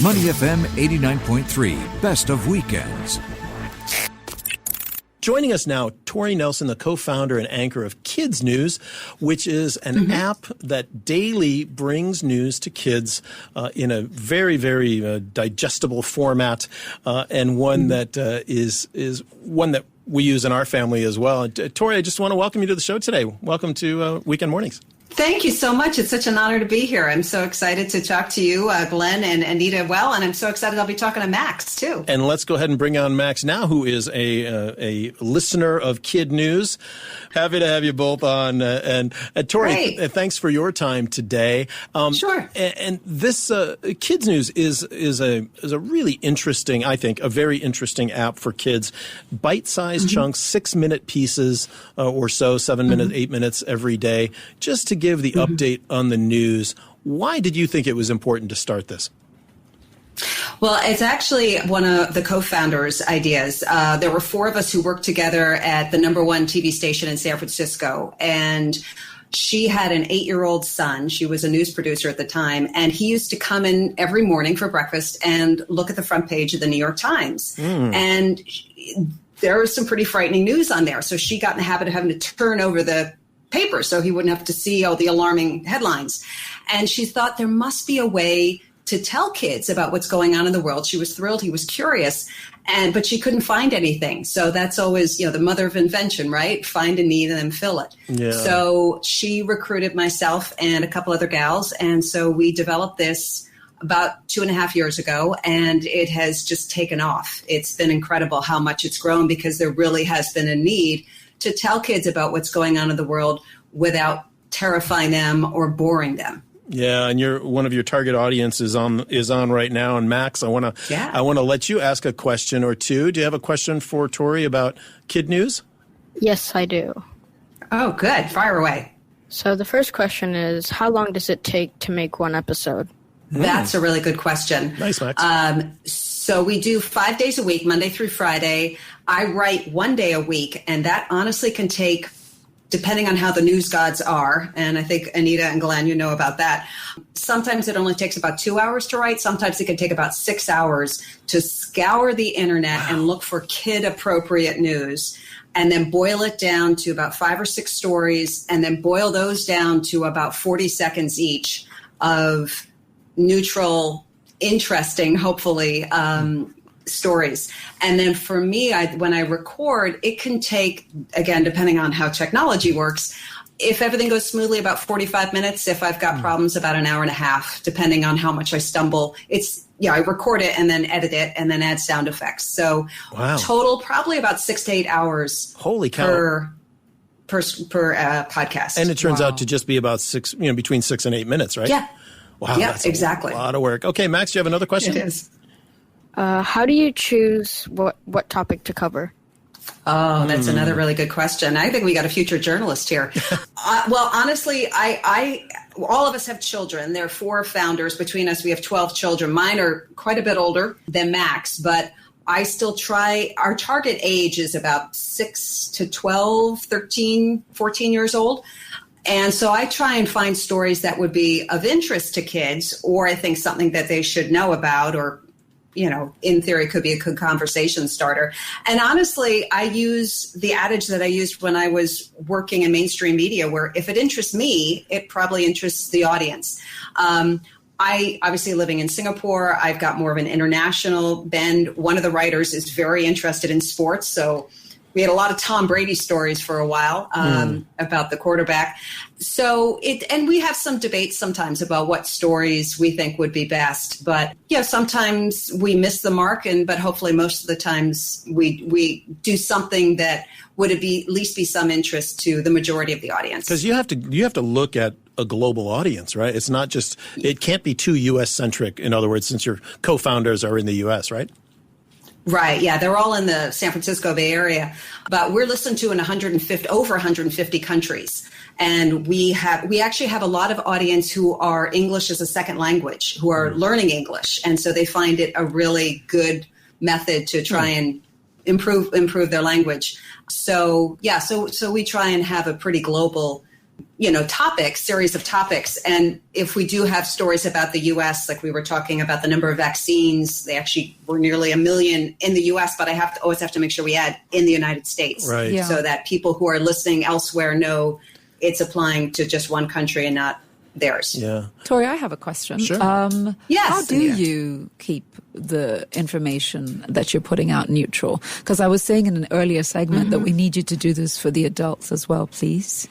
Money FM 89.3, best of weekends. Joining us now, Tori Nelson, the co-founder and anchor of KidNuz, which is an app that daily brings news to kids in a very, very digestible format, and one that is one that we use in our family as well. Tori, I just want to welcome you to the show today. Welcome to Weekend Mornings. Thank you so much. It's such an honor to be here. I'm so excited to talk to you, Glenn and Anita, and I'm so excited I'll be talking to Max, too. And let's go ahead and bring on Max now, who is a listener of KidNuz. Happy to have you both on. And Tori, thanks for your time today. Sure. And this KidNuz is a really interesting, I think, a very interesting app for kids. Bite-sized chunks, 6-minute pieces or so, 7 minutes, 8 minutes every day, just to give the update on the news. Why did you think it was important to start this? Well, it's actually one of the co-founders' ideas. There were 4 of us who worked together at the #1 TV station in San Francisco, and she had an 8-year-old son. She was a news producer at the time, and he used to come in every morning for breakfast and look at the front page of the New York Times. And there was some pretty frightening news on there. So she got in the habit of having to turn over the paper so he wouldn't have to see all the alarming headlines. And she thought there must be a way to tell kids about what's going on in the world. She was thrilled. He was curious, but she couldn't find anything. So that's always, the mother of invention, right? Find a need and then fill it. Yeah. So she recruited myself and a couple other gals. And so we developed this about 2.5 years ago, and it has just taken off. It's been incredible how much it's grown because there really has been a need to tell kids about what's going on in the world without terrifying them or boring them. Yeah, and one of your target audience is on right now. And Max, I want to let you ask a question or two. Do you have a question for Tori about KidNuz? Yes, I do. Oh, good. Fire away. So the first question is, how long does it take to make one episode? That's a really good question. Nice, Max. So we do 5 days a week, Monday through Friday. I write 1 day a week, and that honestly can take, depending on how the news gods are, and I think Anita and Glenn, you know about that. Sometimes it only takes about 2 hours to write. Sometimes it can take about 6 hours to scour the internet and look for kid-appropriate news, and then boil it down to about 5 or 6 stories, and then boil those down to about 40 seconds each of neutral, interesting, hopefully, stories. And then for me, when I record, it can take, again, depending on how technology works, if everything goes smoothly, about 45 minutes. If I've got problems, about an hour and a half, depending on how much I stumble. I record it and then edit it and then add sound effects. So total, probably about 6 to 8 hours. Holy cow. per podcast. And it turns out to just be about between 6 and 8 minutes, right? Yeah. Wow. Yeah, that's exactly. A lot of work. Okay, Max, do you have another question? It is. How do you choose what topic to cover? Oh, that's another really good question. I think we got a future journalist here. Well, honestly, I all of us have children. There are 4 founders. Between us, we have 12 children. Mine are quite a bit older than Max, but I still try. Our target age is about 6 to 12, 13, 14 years old. And so I try and find stories that would be of interest to kids, or I think something that they should know about, or in theory, could be a good conversation starter. And honestly, I use the adage that I used when I was working in mainstream media, where if it interests me, it probably interests the audience. I obviously living in Singapore, I've got more of an international bend. One of the writers is very interested in sports. So we had a lot of Tom Brady stories for a while about the quarterback. So and we have some debates sometimes about what stories we think would be best. But sometimes we miss the mark, but hopefully most of the times we do something that would at least be some interest to the majority of the audience. Because you have to look at a global audience, right? It's not just, it can't be too U.S. centric. In other words, since your co-founders are in the U.S., right? Right. Yeah. They're all in the San Francisco Bay Area, but we're listened to in over 150 countries. And we actually have a lot of audience who are English as a second language, who are learning English. And so they find it a really good method to try and improve their language. So, so we try and have a pretty global series of topics. And if we do have stories about the U.S., like we were talking about the number of vaccines, they actually were nearly 1 million in the U.S., but I always have to make sure we add in the United States, right? Yeah. So that people who are listening elsewhere know it's applying to just one country and not theirs. Yeah. Tori, I have a question. Sure. Yes, How do Anita. you keep the information that you're putting out neutral? Because I was saying in an earlier segment that we need you to do this for the adults as well, please.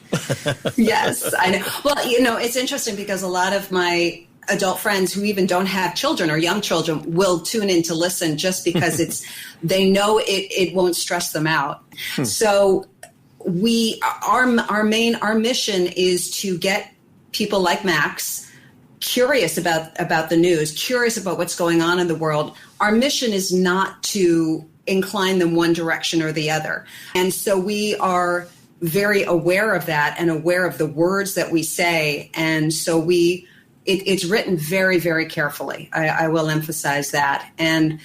Yes, I know. Well, it's interesting because a lot of my adult friends who even don't have children or young children will tune in to listen just because they know it won't stress them out. So our mission is to get people like Max curious about the news, curious about what's going on in the world. Our mission is not to incline them one direction or the other. And so we are very aware of that and aware of the words that we say. And so it's written very, very carefully. I will emphasize that. And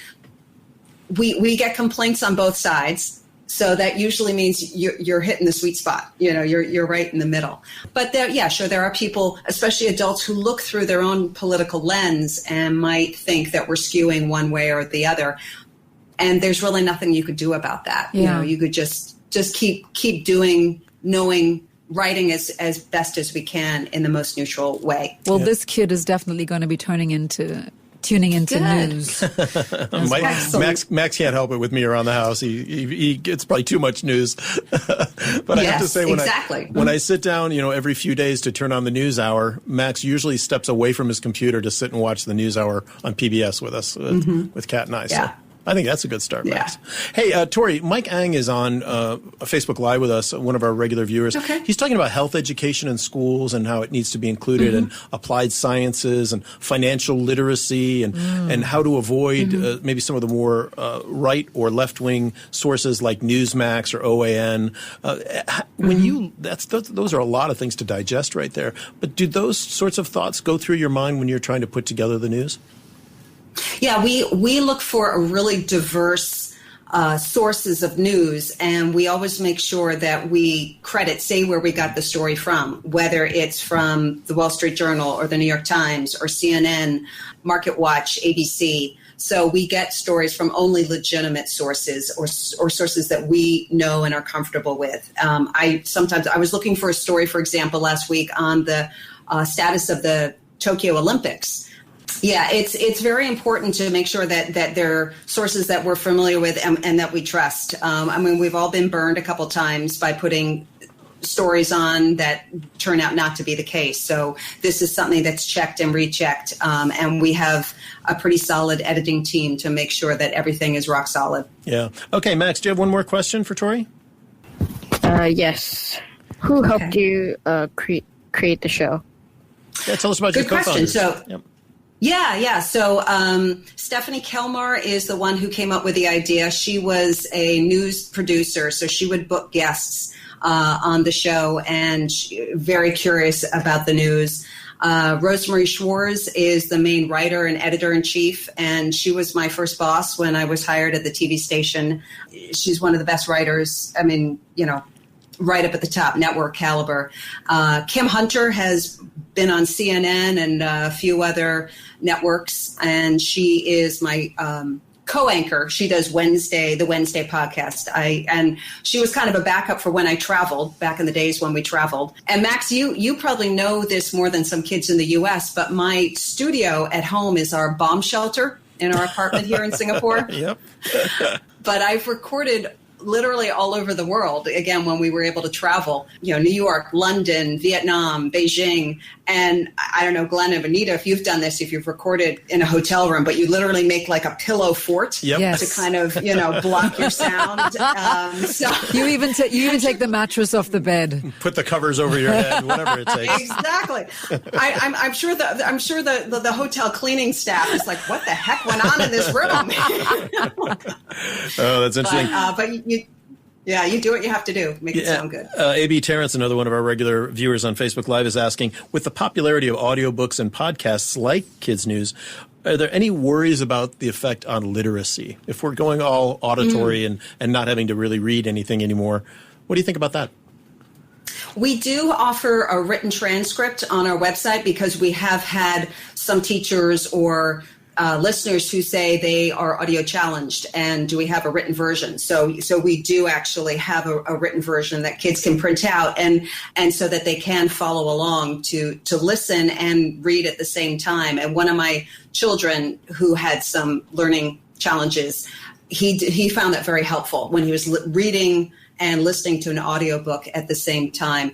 we get complaints on both sides. So that usually means you're hitting the sweet spot. You're right in the middle. But there are people, especially adults, who look through their own political lens and might think that we're skewing one way or the other. And there's really nothing you could do about that. Yeah. You could just keep writing as best as we can in the most neutral way. Well, this kid is definitely going to be tuning into Good. news. Max can't help it with me around the house. He gets probably too much news. But I have to say, when I sit down, every few days to turn on the news hour, Max usually steps away from his computer to sit and watch the news hour on PBS with us, with Kat and I. Yeah. So I think that's a good start, Max. Yeah. Hey, Tori, Mike Ang is on Facebook Live with us, one of our regular viewers. Okay. He's talking about health education in schools and how it needs to be included in applied sciences and financial literacy and how to avoid maybe some of the more right or left-wing sources like Newsmax or OAN. Those are a lot of things to digest right there. But do those sorts of thoughts go through your mind when you're trying to put together the news? Yeah, we look for a really diverse sources of news, and we always make sure that we say where we got the story from, whether it's from the Wall Street Journal or the New York Times or CNN, Market Watch, ABC. So we get stories from only legitimate sources or sources that we know and are comfortable with. I was looking for a story, for example, last week on the status of the Tokyo Olympics. Yeah, it's very important to make sure that there are sources that we're familiar with and that we trust. We've all been burned a couple times by putting stories on that turn out not to be the case. So this is something that's checked and rechecked, and we have a pretty solid editing team to make sure that everything is rock solid. Yeah. Okay, Max, do you have one more question for Tori? Yes. Who helped you create the show? Yeah, tell us about your co-founders. Good question. So. Yeah. So Stephanie Kelmar is the one who came up with the idea. She was a news producer, so she would book guests on the show and very curious about the news. Rosemary Schwartz is the main writer and editor-in-chief, and she was my first boss when I was hired at the TV station. She's one of the best writers. Right up at the top, network caliber. Kim Hunter has been on CNN and a few other networks, and she is my co-anchor. She does the Wednesday podcast. And she was kind of a backup for when I traveled back in the days when we traveled. And Max, you probably know this more than some kids in the U.S., but my studio at home is our bomb shelter in our apartment here in Singapore. Yep. But I've recorded literally all over the world, again, when we were able to travel, New York, London, Vietnam, Beijing. And I don't know, Glenn and Anita, if you've done this, if you've recorded in a hotel room, but you literally make like a pillow fort to kind of, block your sound. So you even take the mattress off the bed. Put the covers over your head, whatever it takes. Exactly. I'm sure the hotel cleaning staff is like, what the heck went on in this room? Oh, that's interesting. But you do what you have to do. Make it sound good. A.B. Terrence, another one of our regular viewers on Facebook Live, is asking, with the popularity of audiobooks and podcasts like KidNuz, are there any worries about the effect on literacy? If we're going all auditory and not having to really read anything anymore, what do you think about that? We do offer a written transcript on our website because we have had some teachers or listeners who say they are audio challenged, and do we have a written version? So we do actually have a written version that kids can print out, and so that they can follow along to listen and read at the same time. And one of my children who had some learning challenges, he found that very helpful when he was reading and listening to an audiobook at the same time.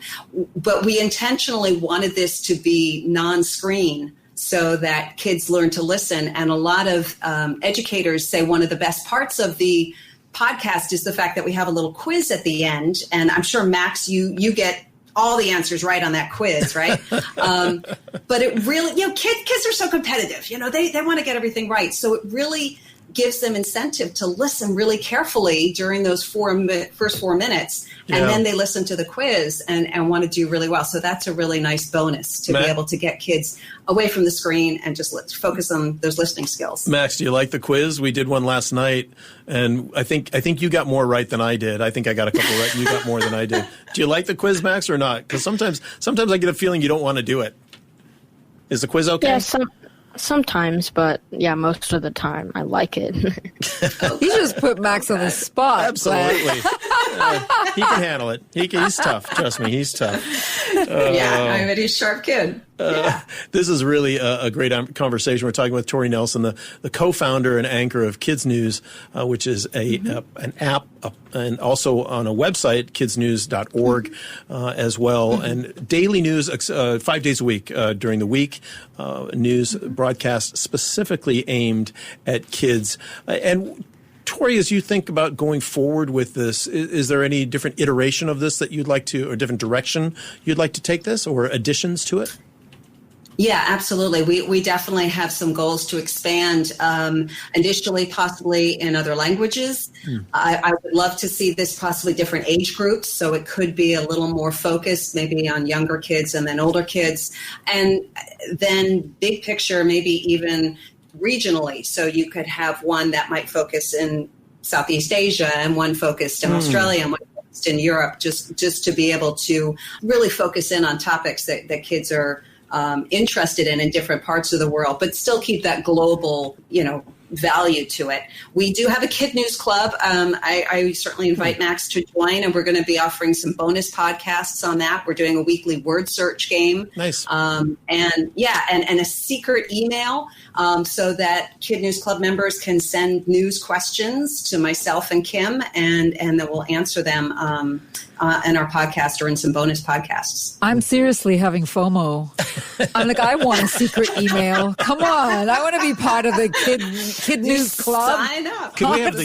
But we intentionally wanted this to be non-screen so that kids learn to listen. And a lot of educators say one of the best parts of the podcast is the fact that we have a little quiz at the end. And I'm sure, Max, you get all the answers right on that quiz, right? But it really, kids are so competitive. They want to get everything right. So it really gives them incentive to listen really carefully during those first 4 minutes. And then they listen to the quiz and want to do really well. So that's a really nice bonus to be able to get kids away from the screen and just focus on those listening skills. Max, do you like the quiz? We did one last night, and I think you got more right than I did. I think I got a couple right, and you got more than I did. Do you like the quiz, Max, or not? Because sometimes I get a feeling you don't want to do it. Is the quiz okay? Yeah, sometimes, but yeah, most of the time I like it. You just put Max on the spot. Absolutely. He can handle it. He's tough. Trust me, he's tough. I'm a sharp kid. This is really a great conversation. We're talking with Tori Nelson, the co-founder and anchor of KidNuz, which is an app and also on a website, kidsnews.org as well. And daily news 5 days a week during the week, news broadcast specifically aimed at kids. And Tori, as you think about going forward with this, is there any different iteration of this that you'd like to, or different direction you'd like to take this, or additions to it? Yeah, absolutely. We definitely have some goals to expand initially, possibly in other languages. I would love to see this possibly different age groups. So it could be a little more focused maybe on younger kids and then older kids. And then big picture, maybe even regionally. So you could have one that might focus in Southeast Asia and one focused in Australia and one focused in Europe, just to be able to really focus in on topics that kids are interested in different parts of the world, but still keep that global, value to it. We do have a KidNuz Club. I certainly invite Max to join, and we're going to be offering some bonus podcasts on that. We're doing a weekly word search game. Nice. And a secret email so that KidNuz Club members can send news questions to myself and Kim, and then we'll answer them in our podcast or in some bonus podcasts. I'm seriously having FOMO. I'm like, I want a secret email. Come on. I want to be part of the KidNuz Club. Sign up. Could we have the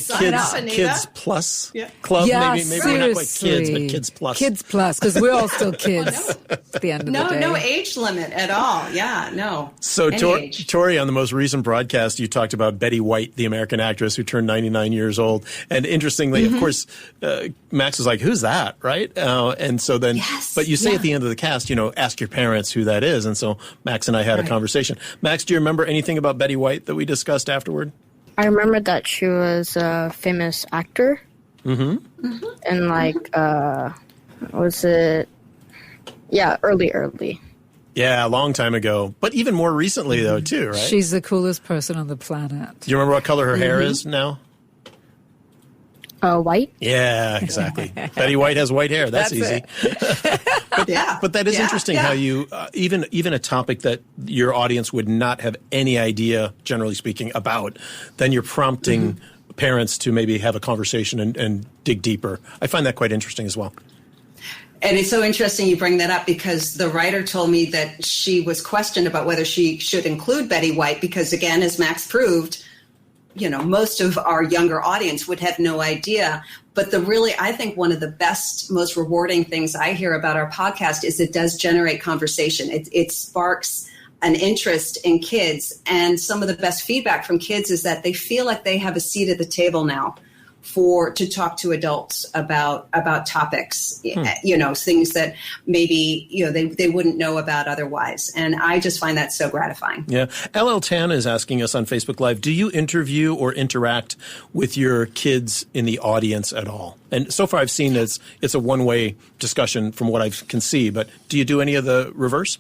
Kids Plus Club? Yeah, maybe we're not quite kids, but Kids Plus. Kids Plus, because we're all still kids at the end of the day. No age limit at all. Yeah, no. So, Tori, on the most recent broadcast, you talked about Betty White, the American actress who turned 99 years old. And interestingly, of course, Max was like, who's that, right? And so then, but you say at the end of the cast, ask your parents who that is. And so Max and I had a conversation. Max, do you remember anything about Betty White that we discussed afterward? I remember that she was a famous actor. And was it? Yeah, early. Yeah, a long time ago. But even more recently, though, too, right? She's the coolest person on the planet. Do you remember what color her hair is now? White? Yeah, exactly. Betty White has white hair. That's easy. But that is interesting how you, even a topic that your audience would not have any idea, generally speaking, about, then you're prompting parents to maybe have a conversation and dig deeper. I find that quite interesting as well. And it's so interesting you bring that up, because the writer told me that she was questioned about whether she should include Betty White because, again, as Max proved, most of our younger audience would have no idea. But I think one of the best, most rewarding things I hear about our podcast is it does generate conversation. It sparks an interest in kids. And some of the best feedback from kids is that they feel like they have a seat at the table now to talk to adults about topics, things that maybe, they wouldn't know about otherwise. And I just find that so gratifying. Yeah. LL Tan is asking us on Facebook Live, do you interview or interact with your kids in the audience at all? And so far I've seen it's a one-way discussion from what I can see, but do you do any of the reverse?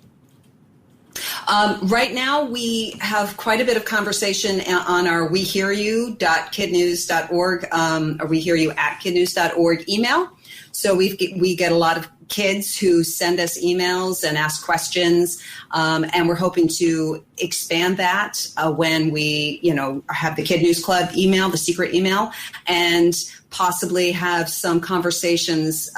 Right now, we have quite a bit of conversation on our wehearyou.kidnuz.org or wehearyou@kidnuz.org email. So we get a lot of kids who send us emails and ask questions, and we're hoping to expand that when we, have the KidNuz Club email, the secret email, and possibly have some conversations,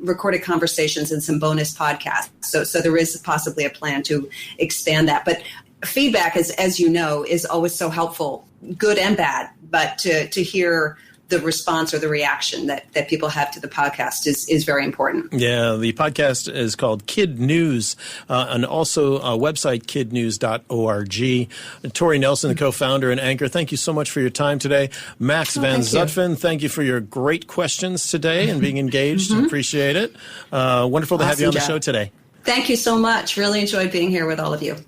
recorded conversations and some bonus podcasts. So there is possibly a plan to expand that. But feedback, as you know, is always so helpful, good and bad. But to hear the response or the reaction that people have to the podcast is very important. Yeah, the podcast is called KidNuz, and also website kidnuz.org. Tori Nelson, the co-founder and anchor, thank you so much for your time today. Max Van Zutphen, thank you for your great questions today and being engaged. Appreciate it. Wonderful to have you on the show today. Thank you so much. Really enjoyed being here with all of you.